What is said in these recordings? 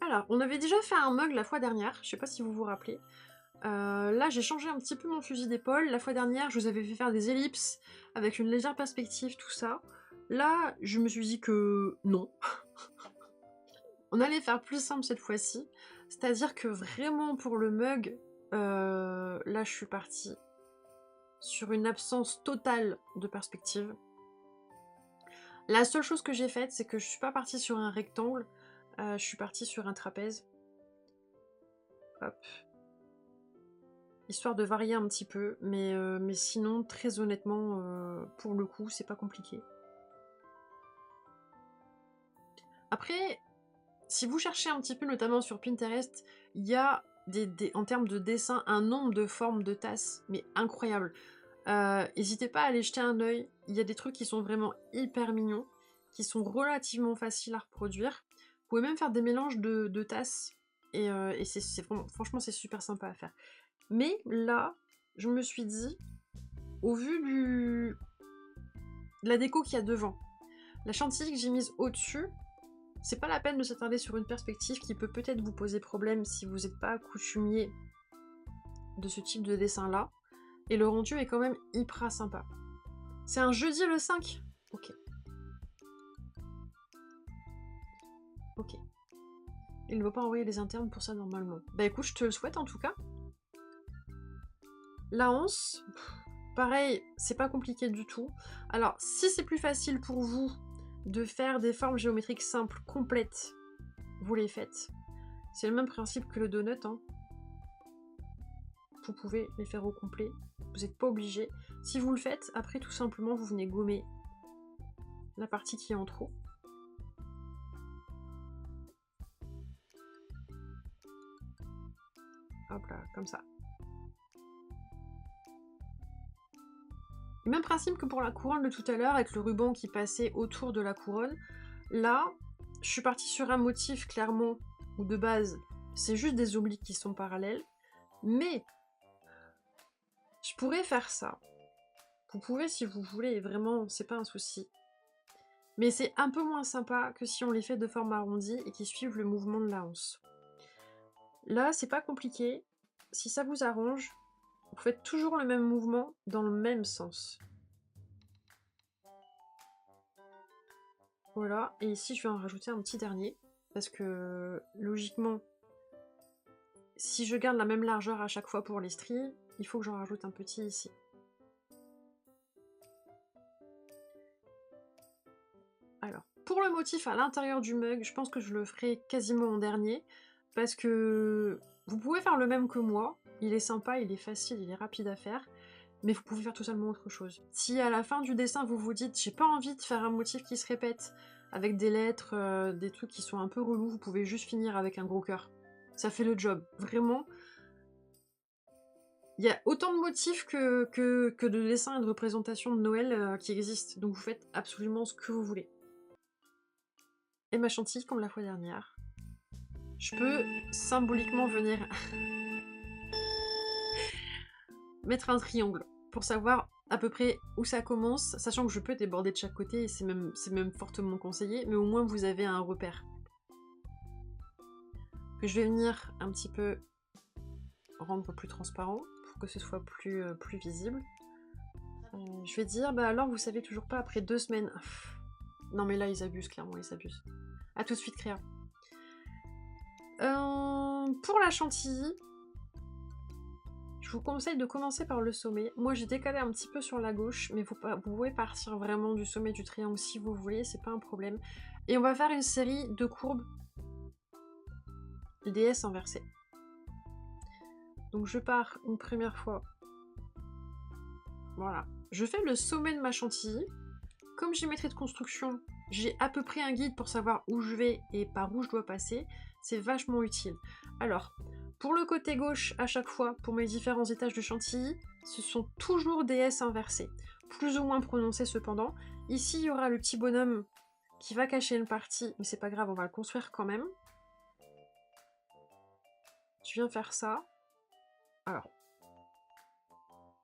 Alors, on avait déjà fait un mug la fois dernière, je sais pas si vous vous rappelez. Là, j'ai changé un petit peu mon fusil d'épaule. La fois dernière, je vous avais fait faire des ellipses avec une légère perspective, tout ça. Là, je me suis dit que non. On allait faire plus simple cette fois-ci. C'est-à-dire que vraiment pour le mug, là, je suis partie sur une absence totale de perspective. La seule chose que j'ai faite, c'est que je suis pas partie sur un rectangle, je suis partie sur un trapèze. Hop. Histoire de varier un petit peu, mais sinon, très honnêtement, pour le coup, c'est pas compliqué. Après, si vous cherchez un petit peu, notamment sur Pinterest, il y a, en termes de dessin, un nombre de formes de tasses, mais incroyable. N'hésitez pas à aller jeter un œil, il y a des trucs qui sont vraiment hyper mignons, qui sont relativement faciles à reproduire. Vous pouvez même faire des mélanges de tasses, et franchement, c'est super sympa à faire. Mais là, je me suis dit, au vu de la déco qu'il y a devant, la chantilly que j'ai mise au-dessus, c'est pas la peine de s'attarder sur une perspective qui peut peut-être vous poser problème si vous n'êtes pas coutumier de ce type de dessin-là. Et le rendu est quand même hyper sympa. C'est un jeudi le 5 ? Ok. Ok. Il ne va pas envoyer les internes pour ça normalement. Bah écoute, je te le souhaite en tout cas. La hanse, pareil, c'est pas compliqué du tout. Alors, si c'est plus facile pour vous de faire des formes géométriques simples, complètes, vous les faites. C'est le même principe que le donut, hein. Vous pouvez les faire au complet, vous n'êtes pas obligé. Si vous le faites, après tout simplement vous venez gommer la partie qui est en trop. Hop là, comme ça. Même principe que pour la couronne de tout à l'heure, avec le ruban qui passait autour de la couronne. Là, je suis partie sur un motif clairement, ou de base, c'est juste des obliques qui sont parallèles, mais je pourrais faire ça. Vous pouvez si vous voulez, vraiment, c'est pas un souci. Mais c'est un peu moins sympa que si on les fait de forme arrondie et qui suivent le mouvement de la hanse. Là, c'est pas compliqué. Si ça vous arrange, vous faites toujours le même mouvement dans le même sens. Voilà, et ici je vais en rajouter un petit dernier, parce que logiquement, si je garde la même largeur à chaque fois pour les stries, il faut que j'en rajoute un petit ici. Alors, pour le motif à l'intérieur du mug, je pense que je le ferai quasiment en dernier, parce que vous pouvez faire le même que moi, il est sympa, il est facile, il est rapide à faire, mais vous pouvez faire totalement autre chose. Si à la fin du dessin vous vous dites j'ai pas envie de faire un motif qui se répète, avec des lettres, des trucs qui sont un peu relous, vous pouvez juste finir avec un gros cœur. Ça fait le job, vraiment. Il y a autant de motifs que de dessins et de représentations de Noël qui existent, donc vous faites absolument ce que vous voulez. Et ma chantilly comme la fois dernière. Je peux symboliquement venir mettre un triangle pour savoir à peu près où ça commence, sachant que je peux déborder de chaque côté et c'est même fortement conseillé, mais au moins vous avez un repère. Que je vais venir un petit peu rendre plus transparent pour que ce soit plus visible. Je vais dire, bah alors vous savez toujours pas après 2 semaines. Non mais là ils abusent, clairement ils abusent. A tout de suite Créa. Pour la chantilly, je vous conseille de commencer par le sommet. Moi j'ai décalé un petit peu sur la gauche, mais vous pouvez partir vraiment du sommet du triangle si vous voulez, c'est pas un problème. Et on va faire une série de courbes DS inversées. Donc je pars une première fois. Voilà. Je fais le sommet de ma chantilly. Comme j'ai mes traits de construction, j'ai à peu près un guide pour savoir où je vais et par où je dois passer. C'est vachement utile. Alors, pour le côté gauche, à chaque fois, pour mes différents étages de chantilly, ce sont toujours des S inversés. Plus ou moins prononcés cependant. Ici, il y aura le petit bonhomme qui va cacher une partie, mais c'est pas grave, on va le construire quand même. Je viens faire ça. Alors,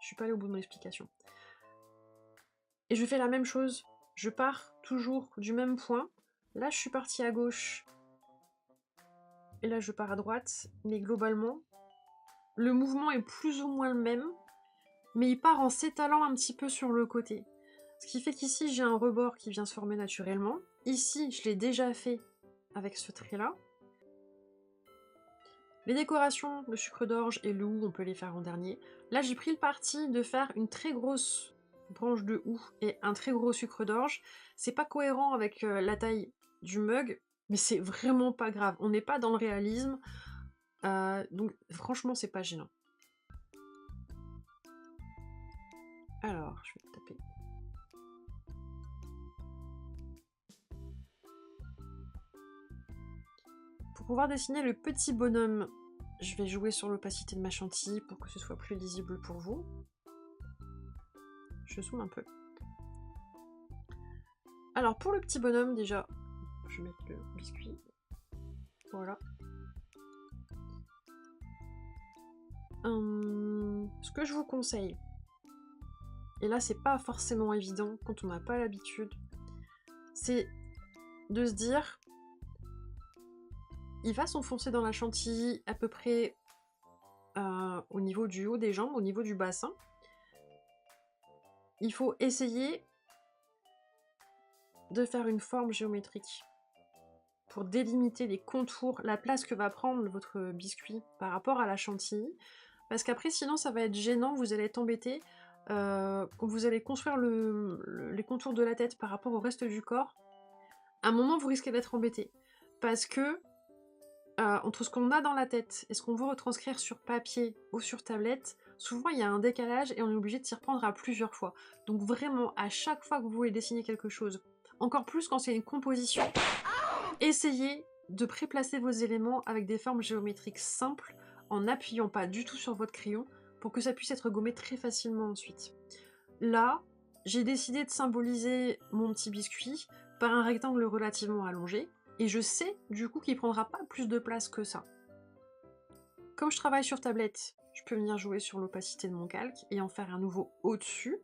je suis pas allée au bout de mon explication. Et je fais la même chose. Je pars toujours du même point. Là, je suis partie à gauche et là je pars à droite, mais globalement, le mouvement est plus ou moins le même, mais il part en s'étalant un petit peu sur le côté. Ce qui fait qu'ici j'ai un rebord qui vient se former naturellement. Ici, je l'ai déjà fait avec ce trait-là. Les décorations, le sucre d'orge et le hou, on peut les faire en dernier. Là, j'ai pris le parti de faire une très grosse branche de hou et un très gros sucre d'orge. C'est pas cohérent avec la taille du mug, mais c'est vraiment pas grave. On n'est pas dans le réalisme, donc franchement, c'est pas gênant. Alors, je vais taper. Pour pouvoir dessiner le petit bonhomme, je vais jouer sur l'opacité de ma chantilly pour que ce soit plus lisible pour vous. Je zoome un peu. Alors pour le petit bonhomme déjà, je vais mettre le biscuit. Voilà. Ce que je vous conseille, et là c'est pas forcément évident quand on n'a pas l'habitude, c'est de se dire il va s'enfoncer dans la chantilly à peu près au niveau du haut des jambes, au niveau du bassin. Il faut essayer de faire une forme géométrique pour délimiter les contours, la place que va prendre votre biscuit par rapport à la chantilly. Parce qu'après, sinon, ça va être gênant, vous allez être embêté. Quand vous allez construire les contours de la tête par rapport au reste du corps, à un moment, vous risquez d'être embêté. Parce que, entre ce qu'on a dans la tête et ce qu'on veut retranscrire sur papier ou sur tablette, souvent, il y a un décalage et on est obligé de s'y reprendre à plusieurs fois. Donc vraiment, à chaque fois que vous voulez dessiner quelque chose, encore plus quand c'est une composition, essayez de préplacer vos éléments avec des formes géométriques simples, en n'appuyant pas du tout sur votre crayon, pour que ça puisse être gommé très facilement ensuite. Là, j'ai décidé de symboliser mon petit biscuit par un rectangle relativement allongé, et je sais du coup qu'il prendra pas plus de place que ça. Comme je travaille sur tablette, je peux venir jouer sur l'opacité de mon calque et en faire un nouveau au-dessus.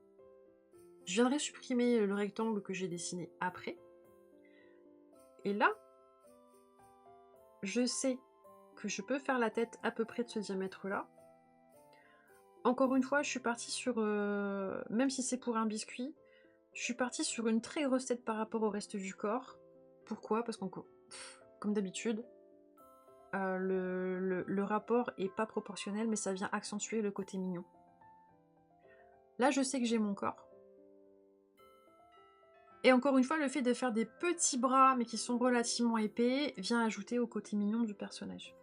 Je viendrai supprimer le rectangle que j'ai dessiné après. Et là, je sais que je peux faire la tête à peu près de ce diamètre-là. Encore une fois, je suis partie sur... même si c'est pour un biscuit, je suis partie sur une très grosse tête par rapport au reste du corps. Pourquoi? Parce qu'encore, comme d'habitude, le rapport est pas proportionnel, mais ça vient accentuer le côté mignon. Là, je sais que j'ai mon corps. Et encore une fois, le fait de faire des petits bras, mais qui sont relativement épais, vient ajouter au côté mignon du personnage.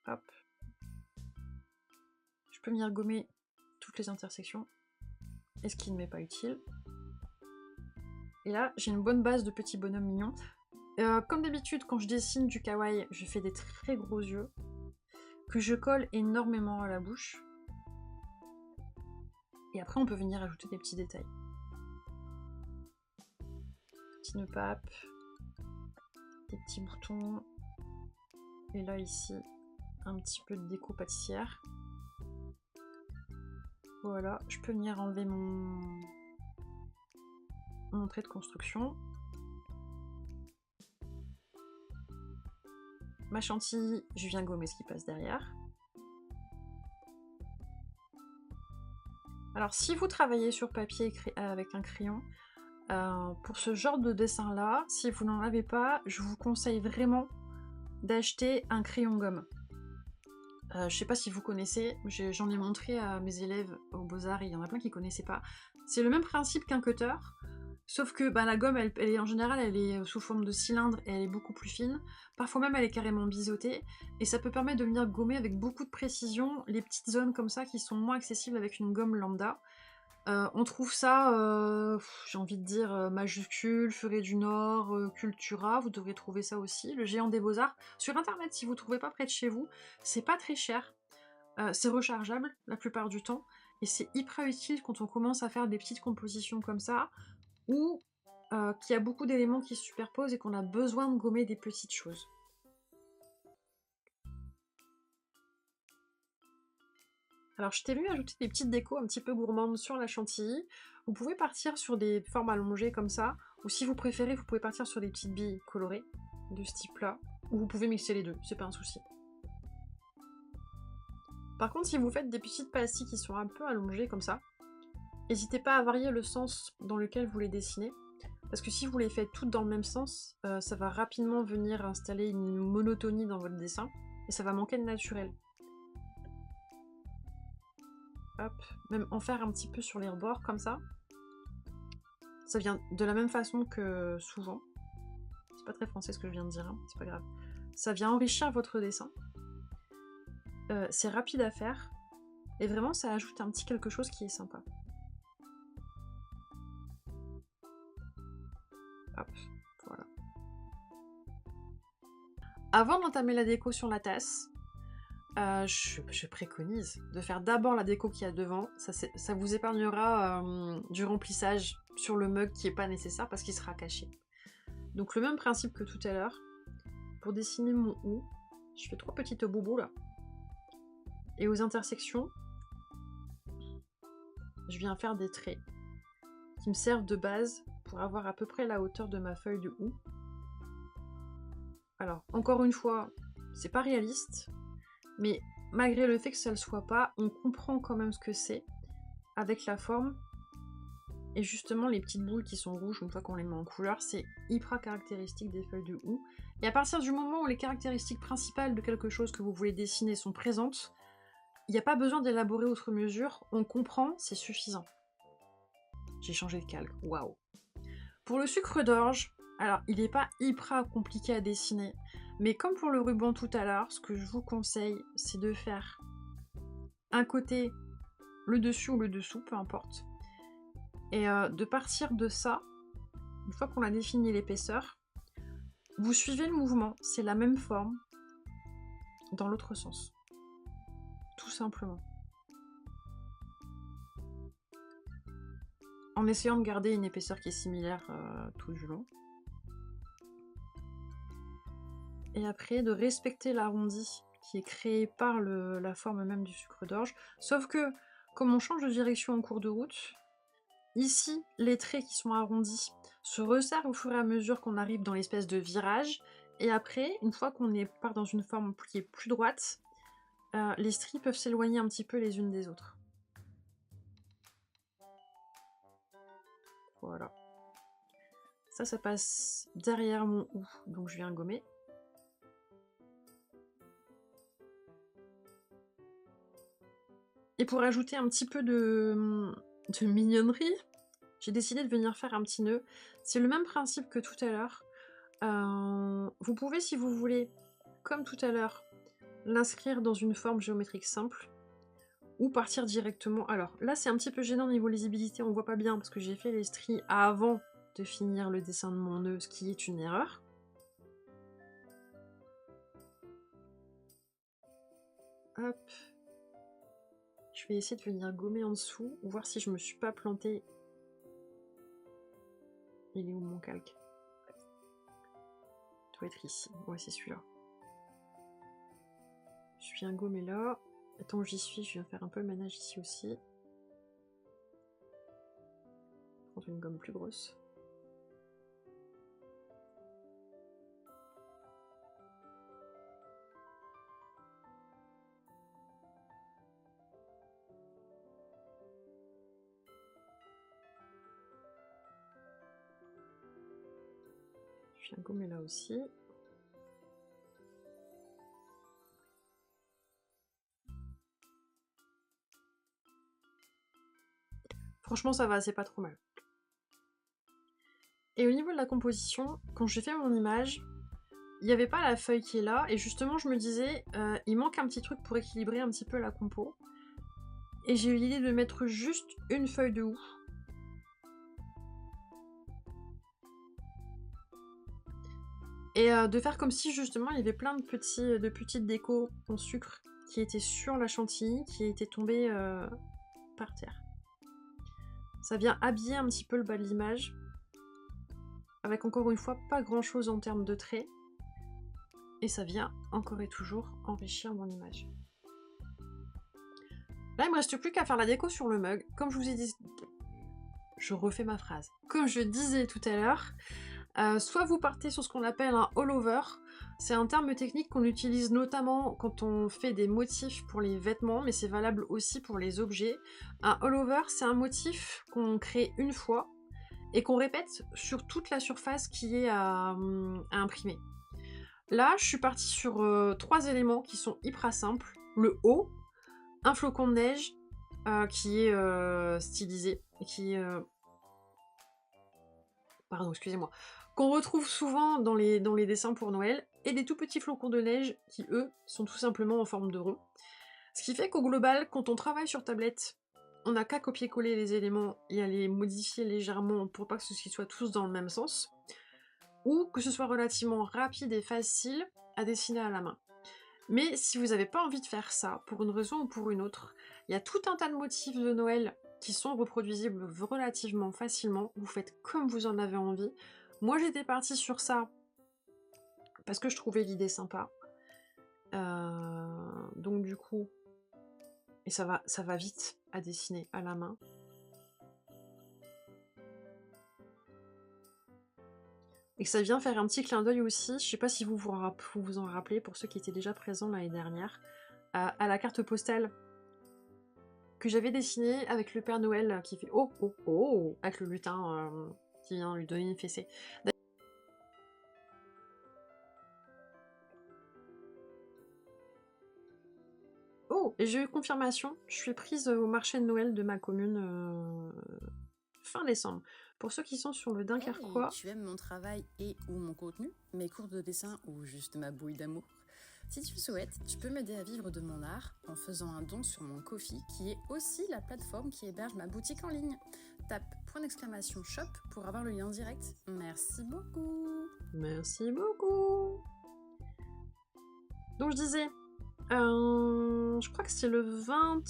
Hop. Je peux venir gommer toutes les intersections, et ce qui ne m'est pas utile. Et là, j'ai une bonne base de petits bonhommes mignons. Comme d'habitude, quand je dessine du kawaii, je fais des très gros yeux, que je colle énormément à la bouche. Et après, on peut venir ajouter des petits détails. Petit nœud pape, des petits boutons, et là, ici, un petit peu de déco pâtissière. Voilà, je peux venir enlever mon trait de construction. Ma chantilly, je viens gommer ce qui passe derrière. Alors si vous travaillez sur papier avec un crayon, pour ce genre de dessin là, si vous n'en avez pas, je vous conseille vraiment d'acheter un crayon gomme. Je sais pas si vous connaissez, j'en ai montré à mes élèves aux Beaux-Arts et il y en a plein qui connaissaient pas. C'est le même principe qu'un cutter, sauf que la gomme, elle est, en général, elle est sous forme de cylindre et elle est beaucoup plus fine. Parfois même, elle est carrément biseautée. Et ça peut permettre de venir gommer avec beaucoup de précision les petites zones comme ça qui sont moins accessibles avec une gomme lambda. On trouve ça, j'ai envie de dire, Majuscule, Furet du Nord, Cultura, vous devrez trouver ça aussi. Le Géant des Beaux-Arts. Sur internet, si vous ne trouvez pas près de chez vous, c'est pas très cher. C'est rechargeable la plupart du temps. Et c'est hyper utile quand on commence à faire des petites compositions comme ça, ou qu'il y a beaucoup d'éléments qui se superposent et qu'on a besoin de gommer des petites choses. Alors, je t'ai vu ajouter des petites décos un petit peu gourmandes sur la chantilly. Vous pouvez partir sur des formes allongées comme ça, ou si vous préférez, vous pouvez partir sur des petites billes colorées de ce type-là, ou vous pouvez mixer les deux, c'est pas un souci. Par contre, si vous faites des petites pastilles qui sont un peu allongées comme ça, n'hésitez pas à varier le sens dans lequel vous les dessinez, parce que si vous les faites toutes dans le même sens, ça va rapidement venir installer une monotonie dans votre dessin, et ça va manquer de naturel. Hop, même en faire un petit peu sur les rebords comme ça. Ça vient de la même façon que souvent. C'est pas très français ce que je viens de dire, hein, c'est pas grave. Ça vient enrichir votre dessin. C'est rapide à faire. Et vraiment, ça ajoute un petit quelque chose qui est sympa. Hop, voilà. Avant d'entamer la déco sur la tasse, je préconise de faire d'abord la déco qu'il y a devant. Ça vous épargnera du remplissage sur le mug qui n'est pas nécessaire parce qu'il sera caché. Donc le même principe que tout à l'heure. Pour dessiner mon OU, je fais 3 petites boubous là. Et aux intersections, je viens faire des traits qui me servent de base pour avoir à peu près la hauteur de ma feuille de OU. Alors, encore une fois, c'est pas réaliste, mais malgré le fait que ça le soit pas, on comprend quand même ce que c'est avec la forme. Et justement, les petites boules qui sont rouges, une fois qu'on les met en couleur, c'est hyper caractéristique des feuilles de OU. Et à partir du moment où les caractéristiques principales de quelque chose que vous voulez dessiner sont présentes, il n'y a pas besoin d'élaborer outre mesure, on comprend, c'est suffisant. J'ai changé de calque, waouh. Pour le sucre d'orge, alors il n'est pas hyper compliqué à dessiner, mais comme pour le ruban tout à l'heure, ce que je vous conseille, c'est de faire un côté, le dessus ou le dessous, peu importe, et de partir de ça, une fois qu'on a défini l'épaisseur, vous suivez le mouvement, c'est la même forme, dans l'autre sens. Tout simplement. En essayant de garder une épaisseur qui est similaire tout du long. Et après, de respecter l'arrondi qui est créé par la forme même du sucre d'orge. Sauf que, comme on change de direction en cours de route, ici, les traits qui sont arrondis se resserrent au fur et à mesure qu'on arrive dans l'espèce de virage. Et après, une fois qu'on part dans une forme qui est plus droite, les stries peuvent s'éloigner un petit peu les unes des autres. Voilà. Ça passe derrière mon OU, donc je viens gommer. Et pour ajouter un petit peu de mignonnerie, j'ai décidé de venir faire un petit nœud. C'est le même principe que tout à l'heure. Vous pouvez, si vous voulez, comme tout à l'heure, l'inscrire dans une forme géométrique simple, ou partir directement. Alors là, c'est un petit peu gênant au niveau lisibilité, on voit pas bien, parce que j'ai fait les stries avant de finir le dessin de mon nœud, ce qui est une erreur. Hop. Je vais essayer de venir gommer en dessous, voir si je me suis pas plantée. Il est où mon calque? Il doit être ici. Ouais, c'est celui-là. Je viens gommer là. Attends, j'y suis, je viens faire un peu le ménage ici aussi. Prendre une gomme plus grosse. Je viens gommer là aussi. Franchement, ça va, c'est pas trop mal. Et au niveau de la composition, quand j'ai fait mon image, il n'y avait pas la feuille qui est là, et justement, je me disais, il manque un petit truc pour équilibrer un petit peu la compo. Et j'ai eu l'idée de mettre juste une feuille de OU. Et de faire comme si justement il y avait plein de petites décos en sucre qui étaient sur la chantilly, qui étaient tombées par terre. Ça vient habiller un petit peu le bas de l'image, avec encore une fois pas grand chose en termes de traits, et ça vient encore et toujours enrichir mon image. Là, il me reste plus qu'à faire la déco sur le mug. Comme je vous ai dit... Je refais ma phrase. Comme je disais tout à l'heure, soit vous partez sur ce qu'on appelle un all-over. C'est un terme technique qu'on utilise notamment quand on fait des motifs pour les vêtements, mais c'est valable aussi pour les objets. Un all-over, c'est un motif qu'on crée une fois et qu'on répète sur toute la surface qui est à imprimer. Là, je suis partie sur 3 éléments qui sont hyper simples. Le haut, un flocon de neige qui est stylisé, qui pardon, excusez-moi, qu'on retrouve souvent dans les dessins pour Noël, et des tout petits flocons de neige qui, eux, sont tout simplement en forme de rond. Ce qui fait qu'au global, quand on travaille sur tablette, on n'a qu'à copier-coller les éléments et à les modifier légèrement pour pas que ceux-ci soient tous dans le même sens, ou que ce soit relativement rapide et facile à dessiner à la main. Mais si vous n'avez pas envie de faire ça, pour une raison ou pour une autre, il y a tout un tas de motifs de Noël qui sont reproduisibles relativement facilement. Vous faites comme vous en avez envie. Moi, j'étais partie sur ça parce que je trouvais l'idée sympa. Donc du coup, et ça va vite à dessiner à la main. Et que ça vient faire un petit clin d'œil aussi, je sais pas si vous vous en rappelez, pour ceux qui étaient déjà présents l'année dernière, à la carte postale que j'avais dessinée avec le Père Noël qui fait oh oh oh, avec le lutin qui vient lui donner une fessée. Oh, et j'ai eu confirmation, je suis prise au marché de Noël de ma commune fin décembre. Pour ceux qui sont sur le Dunkerquois... Hey, tu aimes mon travail et ou mon contenu, mes cours de dessin ou juste ma bouille d'amour? Si tu le souhaites, tu peux m'aider à vivre de mon art en faisant un don sur mon Ko-fi, qui est aussi la plateforme qui héberge ma boutique en ligne. Tape !shop pour avoir le lien direct. Merci beaucoup. Merci beaucoup. Donc je disais, je crois que c'est le 20,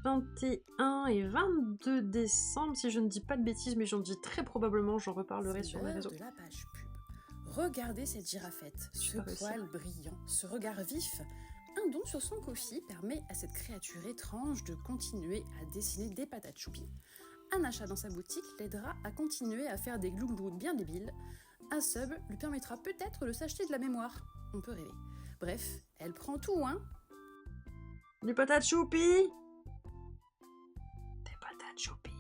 21 et 22 décembre, si je ne dis pas de bêtises, mais j'en dis très probablement, j'en reparlerai sur mes réseaux. De la page pub. Regardez cette girafette, ce poil brillant, ce regard vif. Un don sur son Ko-fi permet à cette créature étrange de continuer à dessiner des patates choupi. Un achat dans sa boutique l'aidera à continuer à faire des glouglouds bien débiles. Un sub lui permettra peut-être de s'acheter de la mémoire. On peut rêver. Bref, elle prend tout, hein. Des patates choupi. Des patates choupi.